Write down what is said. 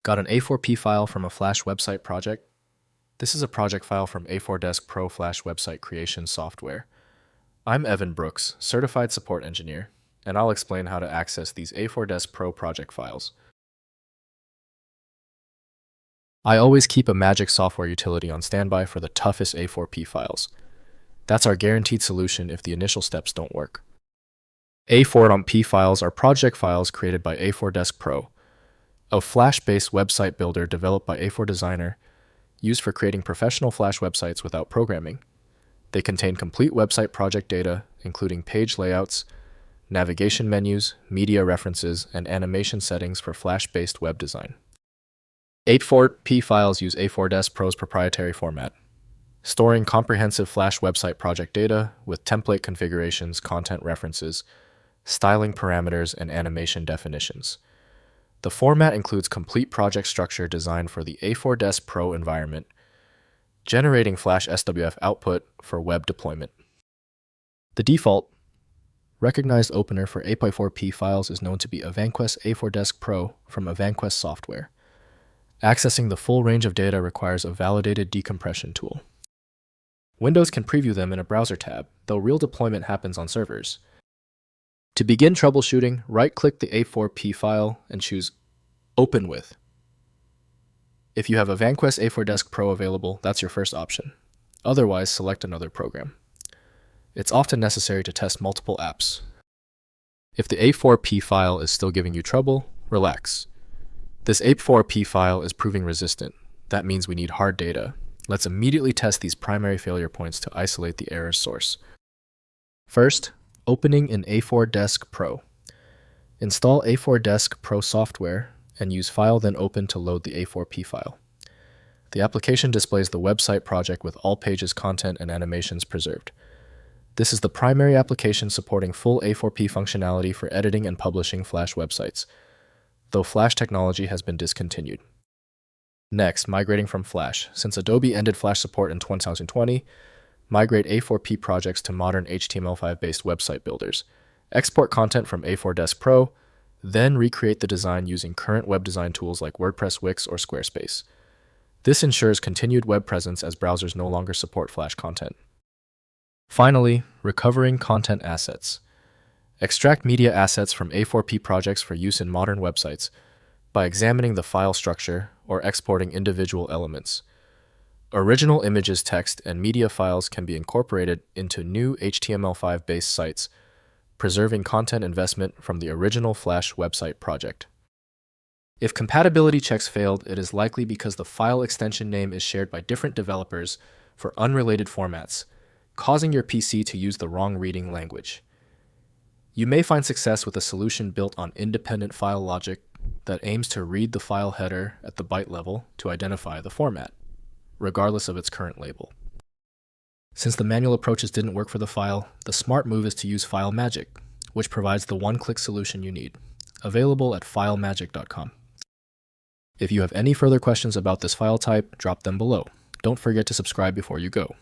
Got an A4P file from a Flash website project? This is a project file from A4Desk Pro Flash website creation software. I'm Evan Brooks, Certified Support Engineer, and I'll explain how to access these A4Desk Pro project files. I always keep a magic software utility on standby for the toughest A4P files. That's our guaranteed solution if the initial steps don't work. A4P files are project files created by A4Desk Pro, a Flash-based website builder developed by A4 Designer, used for creating professional Flash websites without programming. They contain complete website project data, including page layouts, navigation menus, media references, and animation settings for Flash-based web design. A4P files use A4Desk Pro's proprietary format, storing comprehensive Flash website project data with template configurations, content references, styling parameters, and animation definitions. The format includes complete project structure designed for the A4Desk Pro environment, generating Flash SWF output for web deployment. The default recognized opener for A4P files is known to be Avanquest A4Desk Pro from Avanquest software. Accessing the full range of data requires a validated decompression tool. Windows can preview them in a browser tab, though real deployment happens on servers. To begin troubleshooting, right-click the A4P file and choose Open With. If you have Avanquest A4Desk Pro available, that's your first option. Otherwise, select another program. It's often necessary to test multiple apps. If the A4P file is still giving you trouble, relax. This A4P file is proving resistant. That means we need hard data. Let's immediately test these primary failure points to isolate the error source. First, opening in A4Desk Pro. Install A4Desk Pro software and use File then Open to load the A4P file. The application displays the website project with all pages, content, and animations preserved. This is the primary application supporting full A4P functionality for editing and publishing Flash websites, though Flash technology has been discontinued. Next, migrating from Flash. Since Adobe ended Flash support in 2020, migrate A4P projects to modern HTML5-based website builders. Export content from A4Desk Pro, then recreate the design using current web design tools like WordPress, Wix, or Squarespace. This ensures continued web presence as browsers no longer support Flash content. Finally, recovering content assets. Extract media assets from A4P projects for use in modern websites by examining the file structure or exporting individual elements. Original images, text, and media files can be incorporated into new HTML5-based sites, preserving content investment from the original Flash website project. If compatibility checks failed, it is likely because the file extension name is shared by different developers for unrelated formats, causing your PC to use the wrong reading language. You may find success with a solution built on independent file logic that aims to read the file header at the byte level to identify the format, regardless of its current label. Since the manual approaches didn't work for the file, the smart move is to use File Magic, which provides the one-click solution you need, available at filemagic.com. If you have any further questions about this file type, drop them below. Don't forget to subscribe before you go.